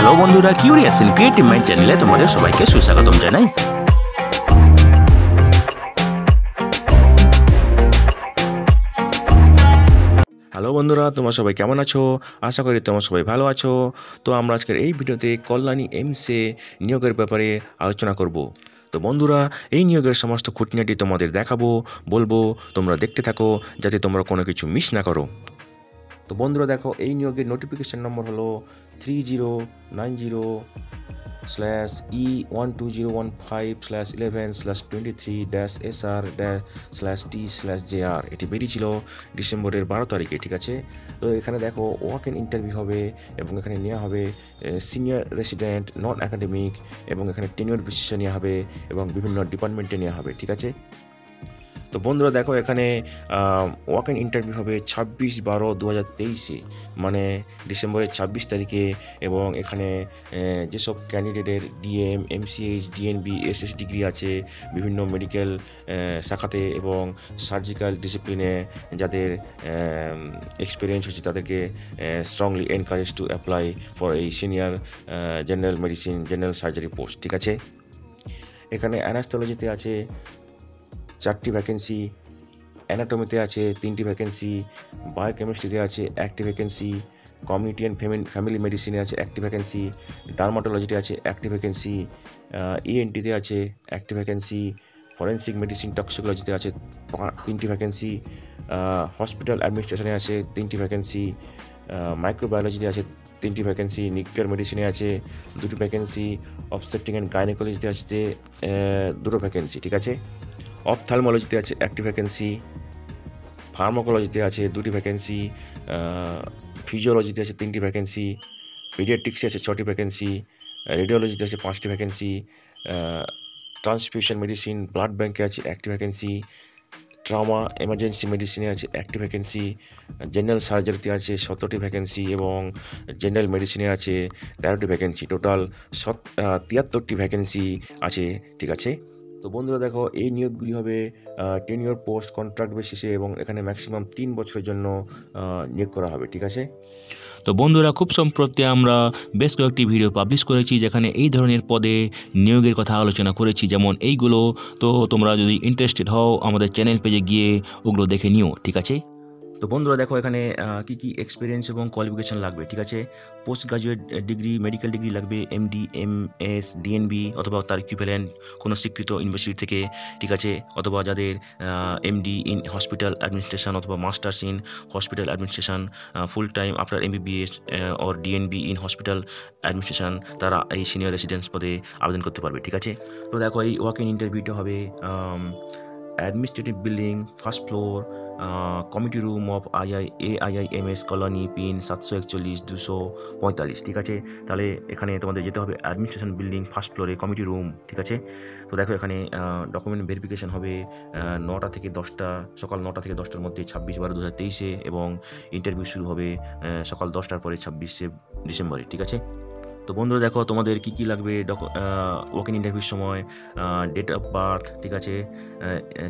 Hello বন্ধুরা, curious in creative mind চ্যানেলে তোমাদের সবাইকে সুস্বাগতম জানাই। হ্যালো বন্ধুরা, তোমরা সবাই কেমন আছো? আশা করি তোমরা সবাই ভালো আছো। তো আমরা আজকের এই ভিডিওতে কল্যাণী এইমসে নিয়োগের ব্যাপারে আলোচনা করব। তো বন্ধুরা, এই নিয়োগের সমস্ত খুঁটিনাটি তোমাদের দেখাবো, বলবো, তোমরা দেখতে থাকো যাতে তোমরা কোনো কিছু মিস না করো। তো বন্ধুরা দেখো, এই নিয়োগের নোটিফিকেশন নম্বর হলো 3090/11/23-SR-T/JR। এটি বেরিয়েছিল ডিসেম্বরের 12 তারিখে, ঠিক আছে। তো এখানে দেখো ওয়াক ইন ইন্টারভিউ হবে এবং এখানে নেওয়া হবে সিনিয়র রেসিডেন্ট, নন একাডেমিক, এবং এখানে টেনিওর বেসিসে নেওয়া হবে এবং বিভিন্ন ডিপার্টমেন্টে নেওয়া হবে, ঠিক আছে। তো বন্ধুরা দেখো, এখানে ওয়াক ইন ইন্টারভিউ হবে 26/12/2023-এ, মানে ডিসেম্বরের 26 তারিখে। এবং এখানে যেসব ক্যান্ডিডেটের DM, MCh, DNB, SS degree আছে বিভিন্ন মেডিকেল শাখাতে এবং সার্জিক্যাল ডিসিপ্লিনে যাদের এক্সপিরিয়েন্স হচ্ছে তাদেরকে strongly encourage to apply for এই senior general medicine, general surgery post, ঠিক আছে। এখানে অ্যানাস্থোলজিতে আছে 4টি ভ্যাকেন্সি, অ্যানাটমিতে আছে 3টি ভ্যাকেন্সি, বায়োকেমিস্ট্রিতে আছে 1টি ভ্যাকেন্সি, কমিউনিটি অ্যান্ড ফ্যামিলি মেডিসিনে আছে 1টি ভ্যাকেন্সি, ডার্মাটোলজিতে আছে 1টি ভ্যাকেন্সি, ইএনটিতে আছে 1টি ভ্যাকেন্সি, ফরেন্সিক মেডিসিন টক্সিকোলজিতে আছে 3টি ভ্যাকেন্সি, হসপিটাল অ্যাডমিনিস্ট্রেশনে আছে 3টি ভ্যাকেন্সি, মাইক্রোবায়োলজিতে আছে 3টি ভ্যাকেন্সি, নিউক্লিয়ার মেডিসিনে আছে 2টি ভ্যাকেন্সি, অবস্টেট্রিক অ্যান্ড গাইনোকোলজিতে আছে 2টো ভ্যাকেন্সি, ঠিক আছে। অপথ্যালমোলজিতে আছে 1টি ভ্যাকেন্সি, ফার্মাকোলজিতে আছে 2টি ভ্যাকেন্সি, ফিজিওলজিতে আছে 3টি ভ্যাকেন্সি, পিডিয়াট্রিক্সে আছে 6টি ভ্যাকেন্সি, রেডিওলজিতে আছে 5টি ভ্যাকেন্সি, ট্রান্সফিউশন মেডিসিন ব্লাড ব্যাঙ্কে আছে 1টি ভ্যাকেন্সি, ট্রমা এমার্জেন্সি মেডিসিনে আছে 1টি ভ্যাকেন্সি, জেনারেল সার্জারিতে আছে 17টি ভ্যাকেন্সি এবং জেনারেল মেডিসিনে আছে 13টি ভ্যাকেন্সি। টোটাল 73টি ভ্যাকেন্সি আছে, ঠিক আছে। তো বন্ধুরা দেখো, এই নিয়োগগুলি হবে টেনিওর পোস্ট কন্ট্রাক্ট বেসিসে এবং এখানে ম্যাক্সিমাম 3 বছরের জন্য নিয়োগ করা হবে, ঠিক আছে। তো বন্ধুরা, খুব সম্প্রতি আমরা বেশ কয়েকটি ভিডিও পাবলিশ করেছি যেখানে এই ধরনের পদে নিয়োগের কথা আলোচনা করেছি, যেমন এইগুলো। তো তোমরা যদি ইন্টারেস্টেড হও আমাদের চ্যানেল পেজে গিয়ে ওগুলো দেখে নিও, ঠিক আছে। তো বন্ধুরা দেখো, এখানে কি কি এক্সপিরিয়েন্স এবং কোয়ালিফিকেশান লাগবে, ঠিক আছে। Post graduate degree, medical degree লাগবে, এমডি, এমএস, ডিএনবি অথবা তার ইকুইভ্যালেন্ট কোনো স্বীকৃত ইউনিভার্সিটি থেকে, ঠিক আছে। অথবা যাদের এমডি ইন হসপিটাল অ্যাডমিনিস্ট্রেশন অথবা masters in hospital administration full time after MBBS or DNB in hospital administration, তারা এই সিনিয়র রেসিডেন্স পদে আবেদন করতে পারবে, ঠিক আছে। তো দেখো, এই ওয়াক ইন ইন্টারভিউটা হবে administrative building, first floor, committee room of AIIMS colony, pin 741-245, ঠিক আছে। তাহলে এখানে তোমাদের যেতে হবে অ্যাডমিনিস্ট্রেশন বিল্ডিং ফার্স্ট ফ্লোরে, কমিটি রুম, ঠিক আছে। তো দেখো, এখানে ডকুমেন্ট ভেরিফিকেশন হবে 9টা থেকে 10টা, সকাল 9টা থেকে 10টার মধ্যে 26/12/2023-এ এবং ইন্টারভিউ শুরু হবে সকাল 10টার পরে 26শে ডিসেম্বরে, ঠিক আছে। তো বন্ধুরা দেখো, তোমাদের কি কি লাগবে ওয়াক ইন ইন্টারভিউর সময়: ডেট অফ বার্থ, ঠিক আছে,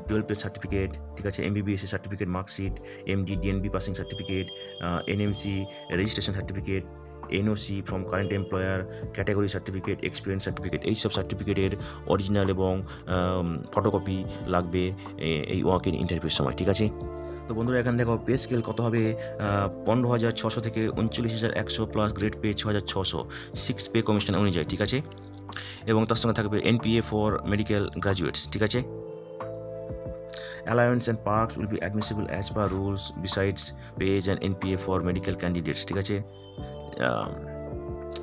12 সার্টিফিকেট, ঠিক আছে, MBBS certificate, marksheet, MD DNB passing certificate, NMC registration certificate, NOC from current employer, category certificate, experience certificate, এইসব সার্টিফিকেটের অরিজিনাল এবং ফটোকপি লাগবে এই ওয়াক ইন ইন্টারভিউর সময়, ঠিক আছে। তো বন্ধুরা, এখানে দেখো পে স্কেল কত হবে: 15,600 থেকে 39,100 plus grade pay 6,600, 6 pay commission অনুযায়ী, ঠিক আছে। এবং তার সঙ্গে থাকবে এনপিএ ফর মেডিকেল গ্রাজুয়েটস, ঠিক আছে। Allowance and perks will be admissible as per rules besides wage and NPA for medical candidates, ঠিক আছে।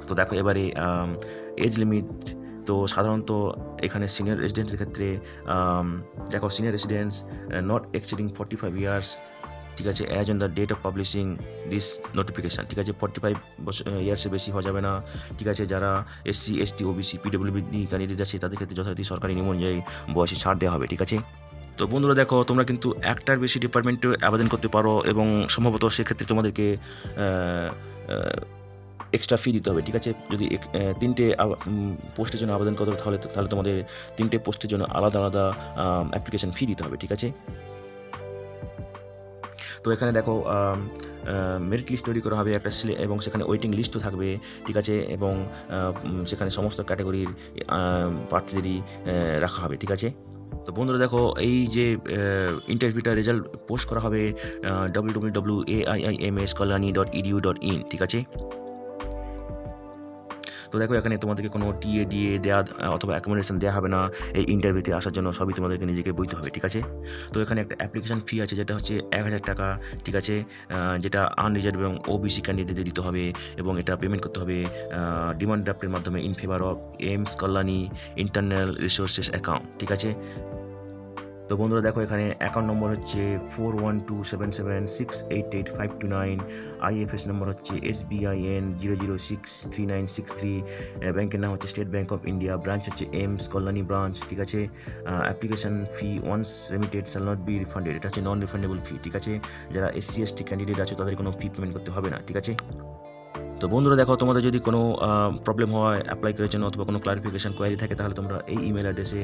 তো দেখো, এবারে এজ লিমিট। তো সাধারণত এখানে সিনিয়র রেসিডেন্টের ক্ষেত্রে দেখো, senior residents not exceeding 45 years, ঠিক আছে, as on the date of publishing this notification, ঠিক আছে। 45 ইয়ার্সের বেশি হওয়া যাবে না, ঠিক আছে। যারা SC, ST, OBC, PWD candidate আছে তাদের ক্ষেত্রে যথারীতি সরকারি নিয়ম অনুযায়ী বয়সে ছাড় দেওয়া হবে, ঠিক আছে। তো বন্ধুরা দেখো, তোমরা কিন্তু একটার বেশি ডিপার্টমেন্টে আবেদন করতে পারো এবং সম্ভবত সেক্ষেত্রে তোমাদেরকে এক্সট্রা ফি দিতে হবে, ঠিক আছে। যদি 3টে পোস্টের জন্য আবেদন করো তাহলে তোমাদের 3টে পোস্টের জন্য আলাদা আলাদা অ্যাপ্লিকেশন ফি দিতে হবে, ঠিক আছে। তো এখানে দেখো মেরিট লিস্ট তৈরি করা হবে একটা এবং সেখানে ওয়েটিং লিস্টও থাকবে, ঠিক আছে, এবং সেখানে সমস্ত ক্যাটাগরির প্রার্থীদেরই রাখা হবে, ঠিক আছে। তো বন্ধুরা দেখো, এই যে ইন্টারভিউটা রেজাল্ট পোস্ট করা হবে www.aiimskalani.edu.in, ঠিক আছে। তো দেখো, এখানে তোমাদেরকে কোনো টিএ দিয়ে দেওয়া অথবা অ্যাকোমোডেশন দেওয়া হবে না এই ইন্টারভিউতে আসার জন্য, সবই তোমাদেরকে নিজেকে বইতে হবে, ঠিক আছে। তো এখানে একটা অ্যাপ্লিকেশন ফি আছে যেটা হচ্ছে 1000 টাকা, ঠিক আছে, যেটা আনরিজার্ভ এবং ওবিসি ক্যান্ডিডেটদের দিতে হবে, এবং এটা পেমেন্ট করতে হবে ডিমান্ড ড্রাফটের মাধ্যমে in favour of AIIMS Kalyani internal resources account, ঠিক আছে। তো বন্ধুরা দেখো, এখানে অ্যাকাউন্ট নম্বর হচ্ছে 412776885529, আইএফএস নম্বর হচ্ছে SBIN 0063963, ব্যাংকের নাম হচ্ছে State Bank of India, branch হচ্ছে এইমস কল্যাণী ব্রাঞ্চ, ঠিক আছে। Application fee once remitted shall not be refunded, এটা হচ্ছে নন রিফান্ডেবল ফি, ঠিক আছে। যারা SC ST ক্যান্ডিডেট আছে তাদের কোনো ফি পেমেন্ট করতে হবে না, ঠিক আছে। তো বন্ধুরা দেখো, তোমাদের যদি কোনো প্রবলেম হয় অ্যাপ্লাই করার জন্য অথবা কোনো ক্লারিফিকেশন কোয়ারি থাকে, তাহলে তোমরা এই ইমেল অ্যাড্রেসে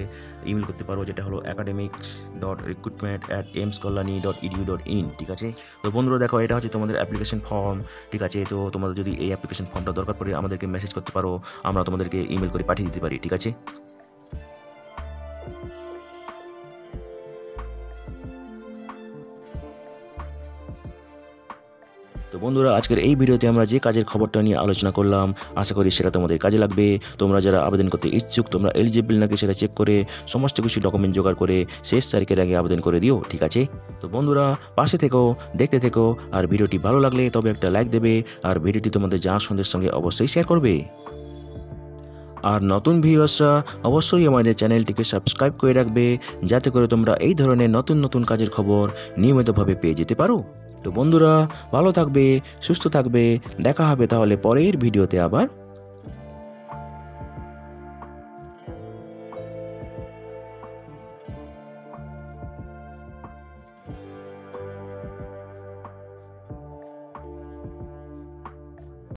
ইমেল করতে পারো, যেটা হলো academics.recruitment@aimskalani.edu.in, ঠিক আছে। তো বন্ধুরা দেখো, এটা হচ্ছে তোমাদের অ্যাপ্লিকেশন ফর্ম, ঠিক আছে। তো তোমাদের যদি এই অ্যাপ্লিকেশন ফর্মটা দরকার পড়ে আমাদেরকে মেসেজ করতে পারো, আমরা তোমাদেরকে ইমেল করে পাঠিয়ে দিতে পারি, ঠিক আছে। তো বন্ধুরা, আজকের এই ভিডিওতে আমরা যে কাজের খবরটা নিয়ে আলোচনা করলাম, আশা করি সেটা তোমাদের কাজে লাগবে। তোমরা যারা আবেদন করতে ইচ্ছুক, তোমরা এলিজিবল নাকি সেটা চেক করে সমস্ত কিছু ডকুমেন্ট জোগাড় করে শেষ তারিখের আগে আবেদন করে দিও, ঠিক আছে। তো বন্ধুরা, পাশে থেকো, দেখতে থেকো, আর ভিডিওটি ভালো লাগলে তবে একটা লাইক দেবে, আর ভিডিওটি তোমাদের জানার সঙ্গে অবশ্যই শেয়ার করবে। আর নতুন ভিউয়ার্সরা অবশ্যই আমাদের চ্যানেলটিকে সাবস্ক্রাইব করে রাখবে, যাতে করে তোমরা এই ধরনের নতুন কাজের খবর নিয়মিতভাবে পেয়ে যেতে পারো। তো বন্ধুরা, ভালো থাকবে, সুস্থ থাকবে, দেখা হবে তাহলে পরের ভিডিওতে আবার।